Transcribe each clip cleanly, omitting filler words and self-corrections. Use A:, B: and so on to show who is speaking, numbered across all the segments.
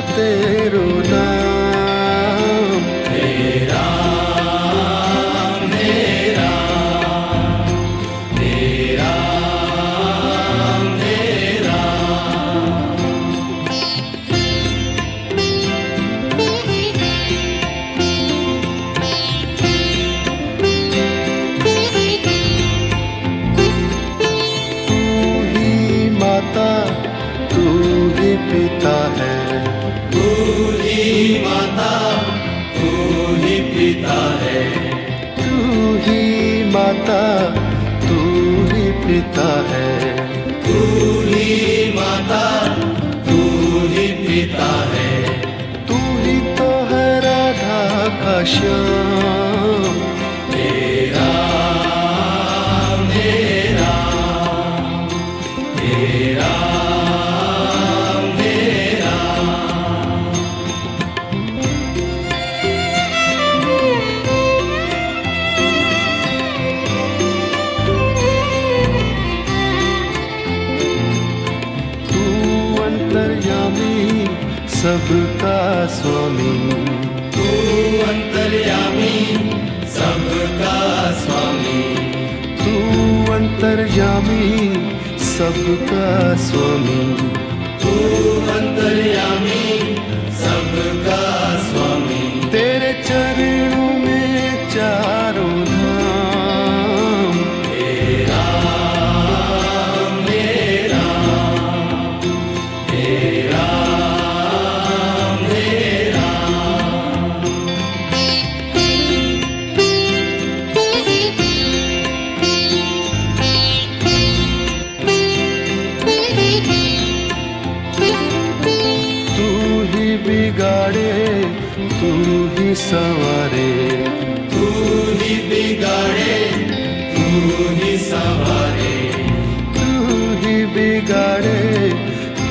A: तेरो नाम।
B: तेरा मेरा तेरा मेरा
A: तू ही पिता है,
B: तू ही माता तू ही पिता है,
A: तू ही माता तू ही पिता है,
B: तू ही माता तू ही पिता है,
A: तू ही तो है राधा का श्याम।
B: तेरा मेरा तेरा
A: अंतर्यामी सबका स्वामी,
B: तू अंतर्यामी सबका स्वामी,
A: तू अंतर्यामी सबका स्वामी,
B: तू अंतर्यामी सबका स्वामी,
A: तेरे चरणों में चारों धाम।
B: तेरा मेरा तेरा मेरा
A: तू ही बिगाड़े तू ही संवारे,
B: तू ही बिगाड़े तू ही संवारे,
A: तू ही बिगाड़े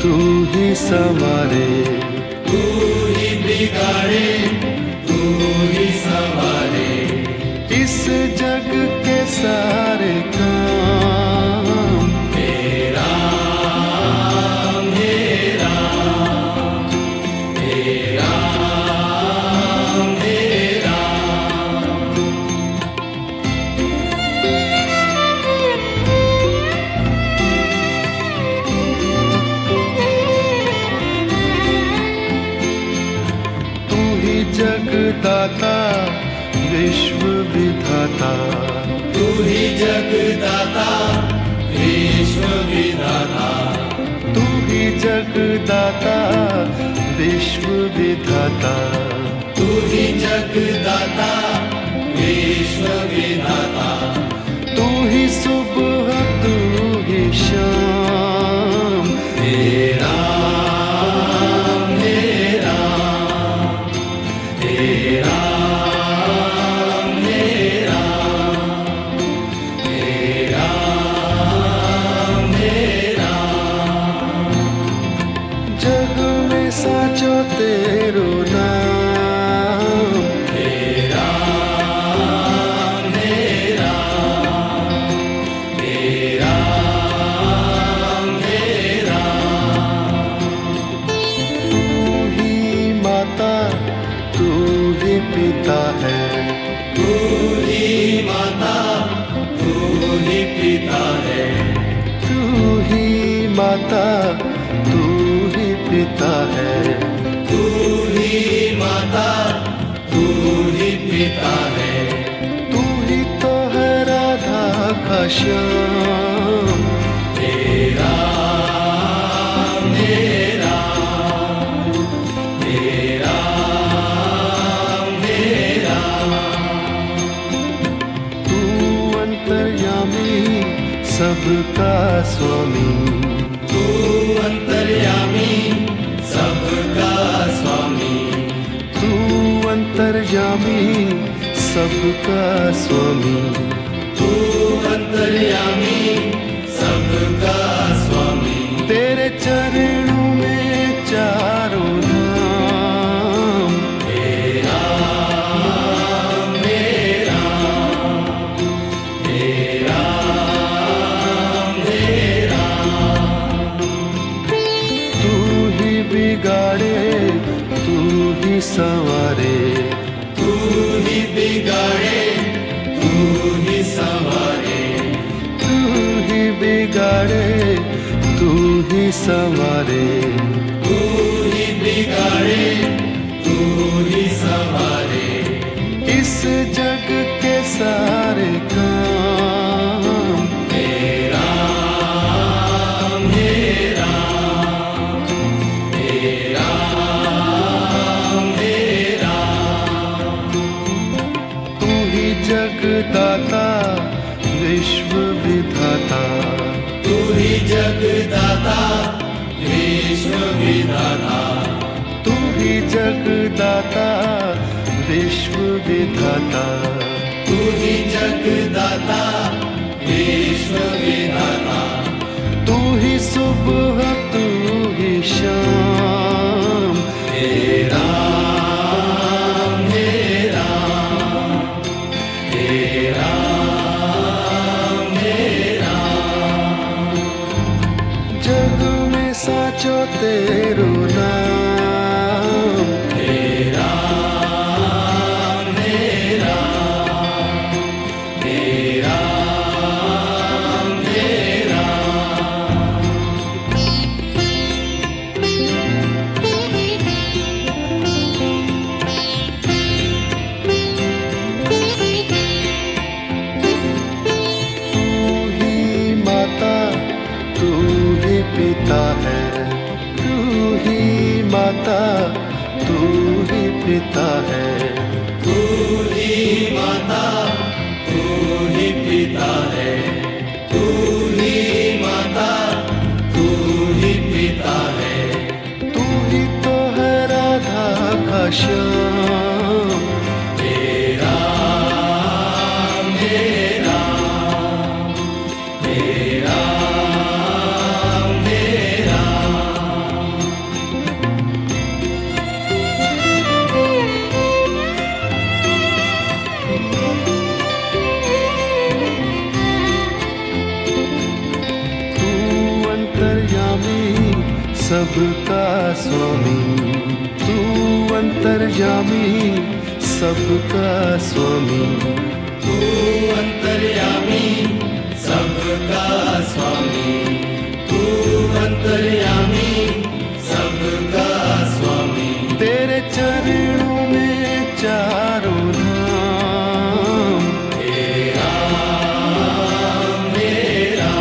A: तू ही संवारे,
B: तू ही बिगाड़े तू ही संवारे,
A: इस जग के सारे काम।
B: तेरा मेरा तेरा मेरा
A: तू ही जगदाता विश्व विधाता,
B: तू ही जगदाता विश्व विधाता,
A: तू ही जगदाता विश्व विधाता,
B: तू ही जगदाता विश्व विधाता,
A: तू ही सुबह तू ही शाम।
B: तेरा मेरा तेरा मेरा तेरा मेरा
A: जग में साचो तेरो नाम।
B: तेरा मेरा तेरा मेरा
A: तू ही माता तू ही पिता है,
B: तू ही माता तू ही पिता है,
A: तू ही माता तू ही पिता है,
B: तू ही माता तू ही पिता है,
A: तू ही तो है राधा का श्याम।
B: तेरा मेरा तेरा मेरा
A: तू अंतर्यामी सबका स्वामी,
B: तू अंतर्यामी सबका स्वामी,
A: तू अंतर्यामी सबका स्वामी,
B: तू अंतर्यामी सबका स्वामी,
A: तेरे चरणों में चारों धाम।
B: तेरा मेरा तेरा मेरा
A: तू ही बिगाड़े संवारे,
B: तू ही बिगाड़े, तू ही संवारे,
A: तू ही बिगाड़े, तू ही संवारे,
B: तू ही बिगाड़े, तू ही संवारे,
A: इस जग के सारे काम।
B: मेरा मेरा मेरा मेरा,
A: तू ही जगदाता विश्व विधाता,
B: तू ही जगदाता विश्व विधाता,
A: तू ही जगदाता विश्व विधाता,
B: तू ही जगदाता विश्व विधाता,
A: तू ही सुबह तू ही शाम।
B: मेरा मेरा मेरा मेरा,
A: जग में साचो तेरो नाम।
B: मेरा मेरा मेरा मेरा,
A: तू ही माता तू ही पिता है, तू ही माता तू ही पिता है,
B: तू ही माता तू ही पिता है, तू ही माता तू ही पिता है,
A: तू ही तो है राधा का श्याम।
B: मेरा मेरा मेरा मेरा,
A: तू अंतर्यामी सबका स्वामी, तू अंतर्यामी सबका स्वामी,
B: तू अंतर्यामी सबका स्वामी, तू अंतर्यामी सबका स्वामी,
A: तेरे चरणों में चारों धाम।
B: मेरा मेरा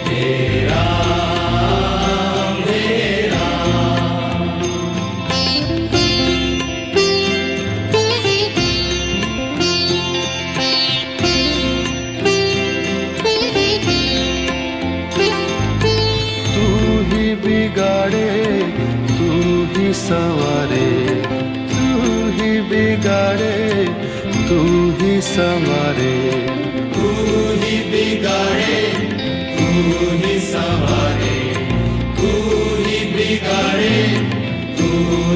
B: मेरा मेरा,
A: तू ही बिगाड़े तू ही संवारे, तू ही बिगाड़े तू ही संवारे,
B: तू ही बिगाड़े, तू ही संवारे, तू ही बिगाड़े, तू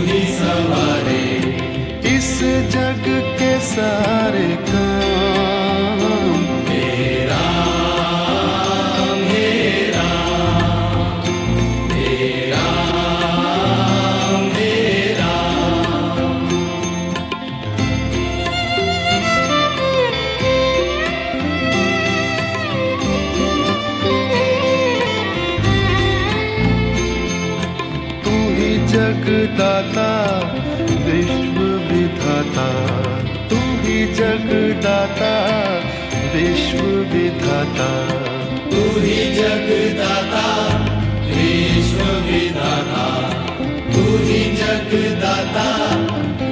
B: ही संवारे,
A: इस जग के सारे काम।
B: मेरा मेरा मेरा मेरा,
A: तू ही जगदाता विश्व विधाता, तू ही जगदाता विश्व विधाता,
B: तू ही जगदाता विश्व विधाता, तू ही जगदाता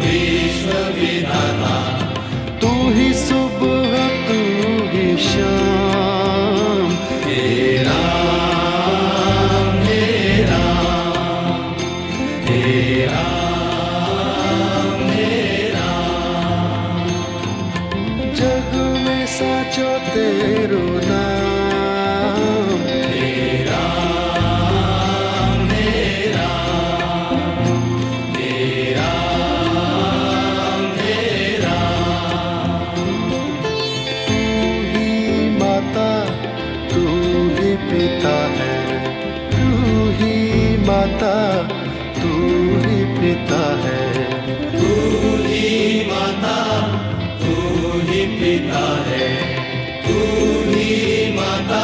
B: विश्व विधाता,
A: तू ही सुबह तू ही शाम।
B: मेरा मेरा मेरा मेरा,
A: जग में साचो तेरो नाम।
B: मेरा मेरा मेरा मेरा,
A: तू ही माता तू ही पिता है, तू ही माता तू ही पिता है,
B: तू ही माता, तू ही पिता है, तू ही माता,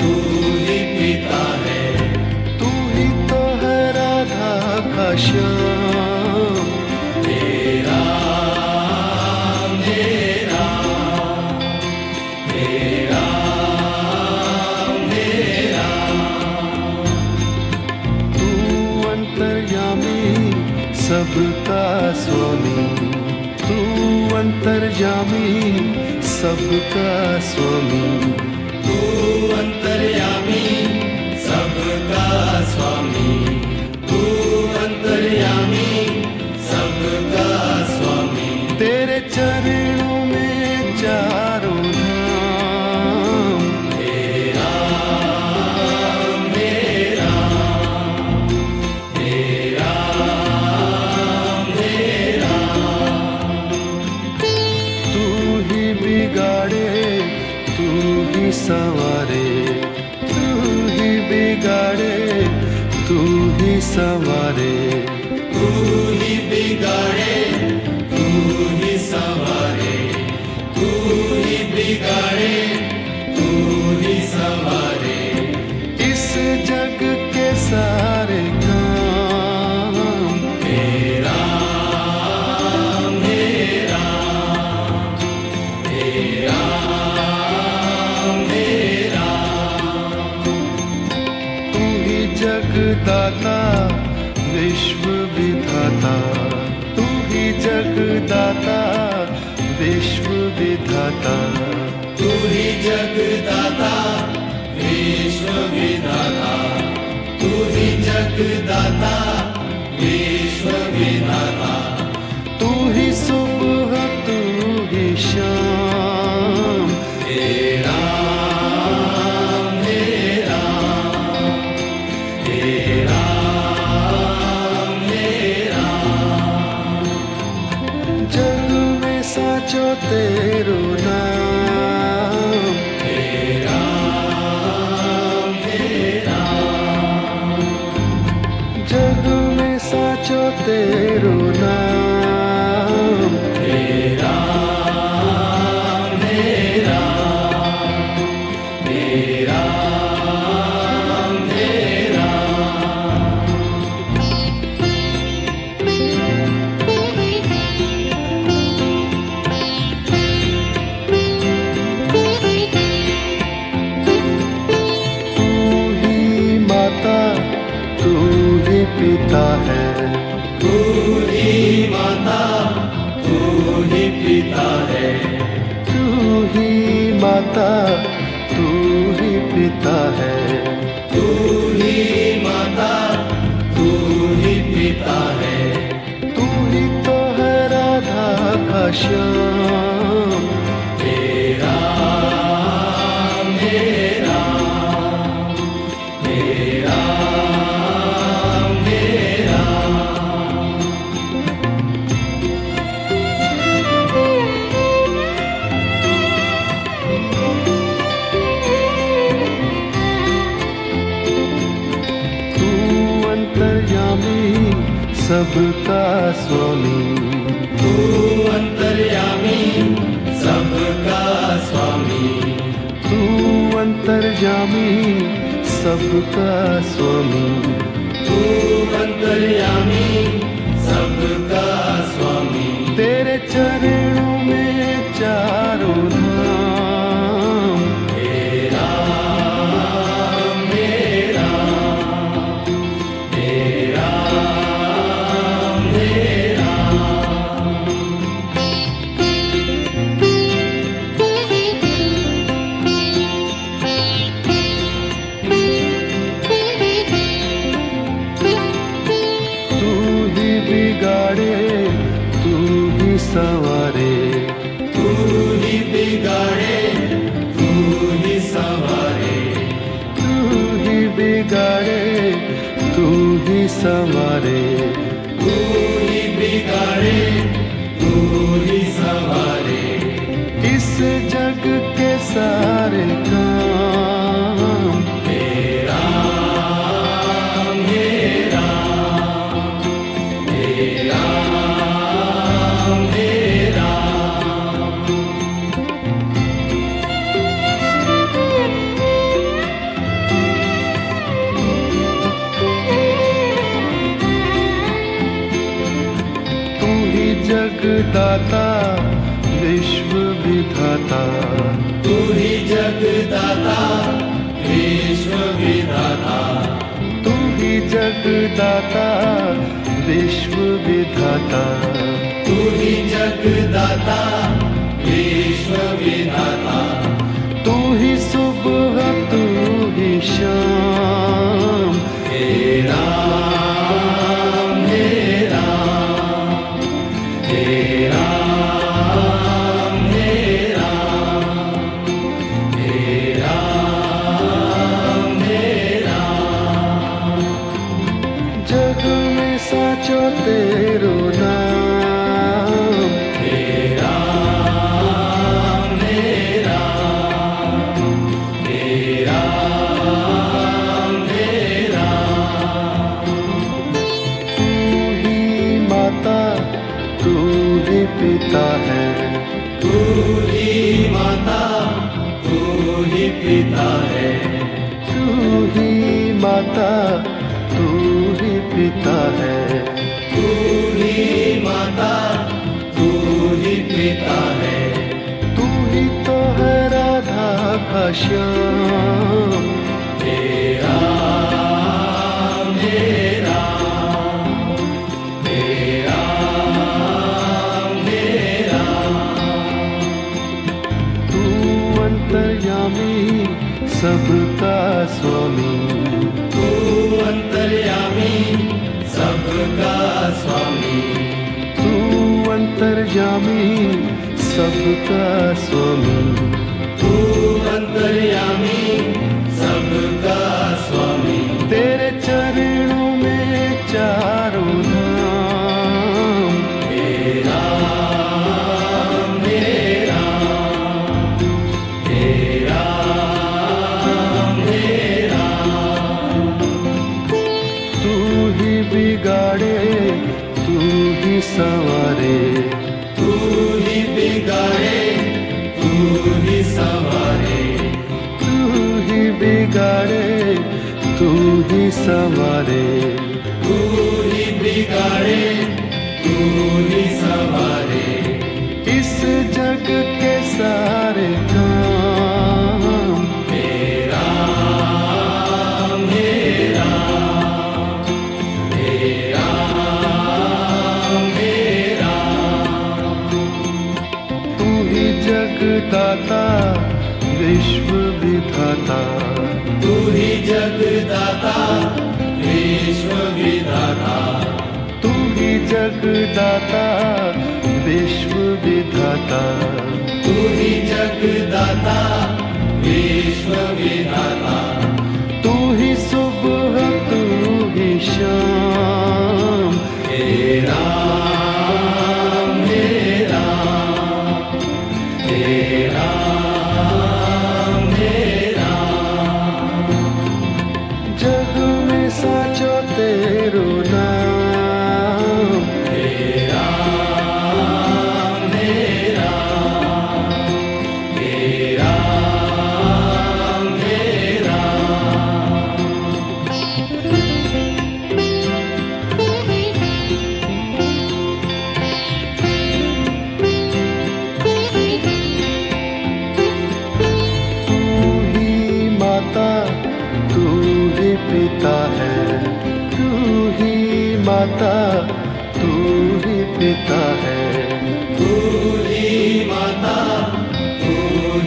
B: तू ही पिता है,
A: तू ही तो है राधा का श्याम,
B: तेरा मेरा, तेरा मेरा,
A: तू अंतर्यामी सबका स्वामी, तू अंतर्यामी सबका स्वामी,
B: तू अंतर्यामी सबका स्वामी, तू अंतर्यामी सबका स्वामी,
A: तेरे चरणों में चारों धाम,
B: तेरा मेरा, तेरा मेरा,
A: तू ही बिगाड़े तू ही संवारे, तू ही बिगाड़े तू ही संवारे,
B: तू ही बिगाड़े, तू ही संवारे, तू ही बिगाड़े, तू ही संवारे,
A: इस जग के सारे काम,
B: तेरा मेरा, तेरा मेरा,
A: तू ही जगदाता विश्व विधाता, तू ही जगदाता विश्व विधाता,
B: तू ही जगदाता विश्व विधाता, तू ही जगदाता विश्व विधाता,
A: तू ही सुबह तू ही शाम,
B: तेरा मेरा, तेरा मेरा,
A: जग में साचो तेरो नाम,
B: तेरा मेरा,
A: जग में साचो तेरो नाम,
B: तेरा मेरा, तेरा मेरा,
A: तू ही माता तू ही पिता है,
B: तू ही माता, तू ही पिता है,
A: तू ही माता तू ही पिता है,
B: तू ही माता, तू ही पिता है,
A: तू ही तो है राधा का श्याम,
B: तेरा मेरा, तेरा मेरा,
A: तू अंतर्यामी सबका स्वामी,
B: तू अंतर्यामी सबका स्वामी,
A: तू अंतर्यामी सबका स्वामी,
B: तू अंतर्यामी सबका स्वामी,
A: तेरे चरणों में चारों धाम,
B: तेरा मेरा, तेरा मेरा,
A: तू ही बिगाड़े तू ही संवारे,
B: तू ही बिगाड़े, तू ही संवारे,
A: तू ही बिगाड़े तू ही संवारे,
B: तू ही बिगाड़े, तू ही संवारे,
A: इस जग के सारे काम,
B: तेरा मेरा,
A: जगदाता विश्व विधाता,
B: तू ही जगदाता विश्व विधाता,
A: तू ही जगदाता विश्व विधाता,
B: तू ही जगदाता विश्व विधाता,
A: तू ही सुबह तू ही शाम,
B: हे राम हे राम हे राम हे राम हे राम हे राम।
A: जग में साचो तेरो नाम,
B: हे राम हे राम हे राम हे राम।
A: तू ही माता तू ही पिता है,
B: तू ही माता तू ही पिता है,
A: तू ही माता तू ही पिता है,
B: तू ही माता तू ही पिता है,
A: तू ही तो है राधा का श्याम,
B: हे राम हे राम हे राम हे राम।
A: तू अंतर्यामी सबका स्वामी,
B: तू अंतर्यामी सबका स्वामी,
A: तू अंतर्यामी सबका स्वामी,
B: तू अंतर्यामी सबका स्वामी।
A: तेरे चरणों में चारों धाम,
B: हे राम हे राम हे राम हे राम।
A: तू ही बिगाड़े तू ही संवारे,
B: तू ही बिगाड़े तू ही संवारे,
A: तू ही बिगाड़े तू ही संवारे,
B: तू ही बिगाड़े तू ही संवारे।
A: इस जग के सारे काम,
B: हे राम हे राम हे राम हे राम।
A: तू ही जगदाता विश्व विधाता,
B: तू ही जगदाता विश्व विधाता,
A: तू ही जगदाता विश्व विधाता,
B: तू ही जगदाता विश्व विधाता,
A: तू ही सुबह तू ही शाम,
B: हे राम हे राम हे राम हे राम।
A: जग में साचो तेरो नाम,
B: हे राम हे राम हे राम हे राम।
A: तू ही माता तू ही पिता है, तू ही माता तू ही पिता है,
B: तू ही माता तू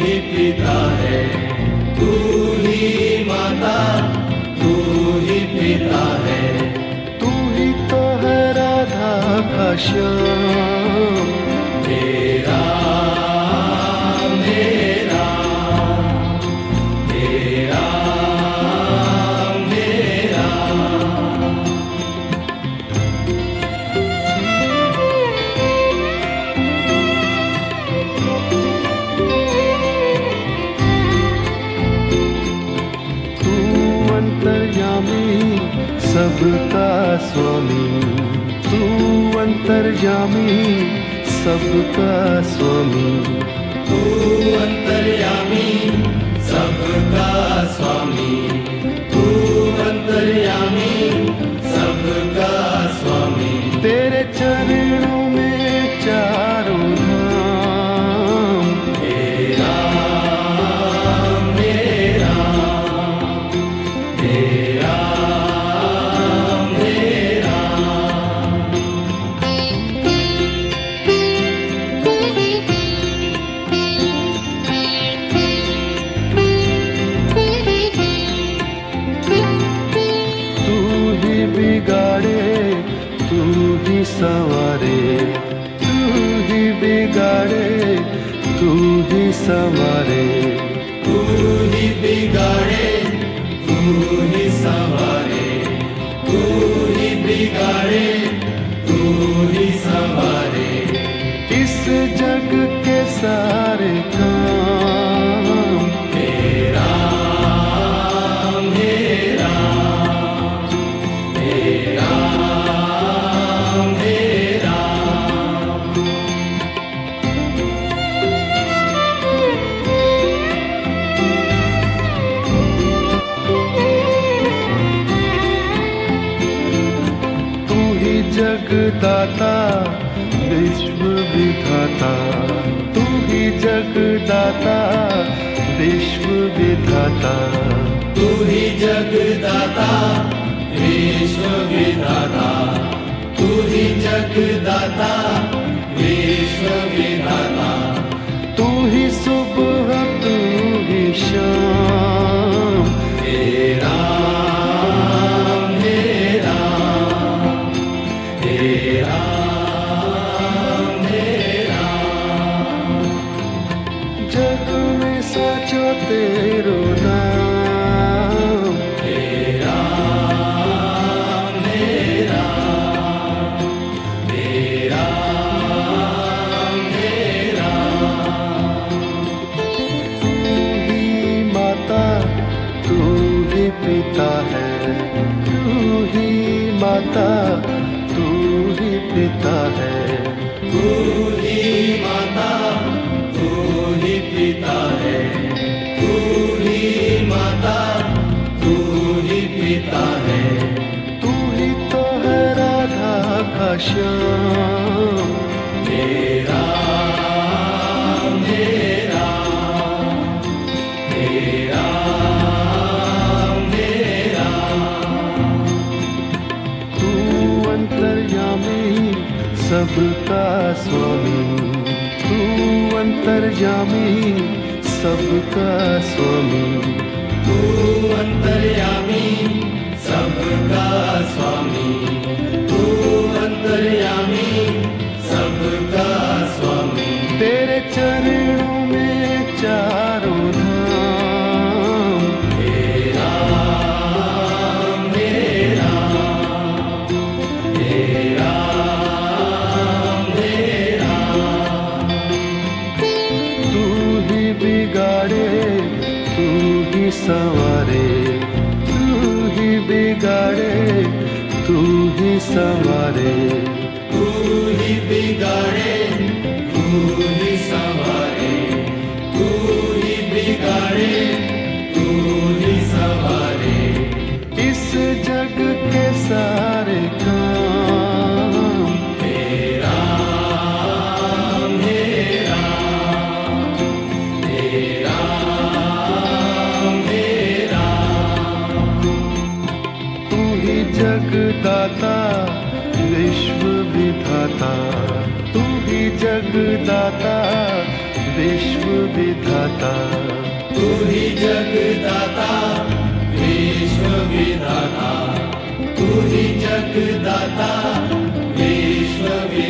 B: ही पिता है, तू ही माता तू ही पिता है,
A: तू ही तो है राधा का श्याम,
B: हे राम हे राम हे राम हे राम।
A: तू अंतर्यामी सबका स्वामी, तू अंतर्यामी सबका स्वामी,
B: तू अंतर्यामी सबका स्वामी, तू अंतर्यामी सबका स्वामी।
A: तेरे चरणों में चार संवारे, तू ही बिगाड़े, तू ही संवारे,
B: तू ही बिगाड़े, तू ही संवारे, तू ही बिगाड़े, तू ही संवारे।
A: इस जग के सारे काम
B: हे राम, हे राम, हे राम, हे राम।
A: तू ही जगदाता विश्व विधाता, तू ही जगदाता विश्व विधाता,
B: तू ही जगदाता विश्व विधाता, तू ही जगदाता विश्व विधाता।
A: तू ही सुबह तू ही शाम,
B: हे राम, हे राम, हे राम, हे राम।
A: जग में साचो तेरो नाम,
B: हे राम, हे राम, हे राम, हे राम।
A: तू ही माता तू ही पिता है, तू ही माता तू ही पिता है,
B: तू ही माता, तू ही पिता है, तू ही माता, तू ही पिता है।
A: तू ही तो है राधा का श्याम,
B: हे राम, हे राम, हे राम, हे राम।
A: तू अंतर्यामी सबका स्वामी, तू अंतर्यामी सबका स्वामी,
B: तू अंतर्यामी सबका स्वामी, तू अंतर्यामी सबका स्वामी।
A: तेरे चरणों में चारों धाम,
B: हे राम, हे राम, हे राम, हे राम।
A: तू ही बिगाड़े, तू ही संवारे, तू ही बिगाड़े, तू ही संवारे,
B: तू ही बिगाड़े, तू ही संवारे, तू ही बिगाड़े, तू ही संवारे।
A: इस जग के सारे काम
B: हे राम, हे राम, हे राम, हे राम।
A: तू ही जगदाता विश्व विधाता, तू ही जगदाता विश्व विधाता,
B: तू ही जगदाता विश्व विधाता, तू ही जगदाता विश्व विधाता।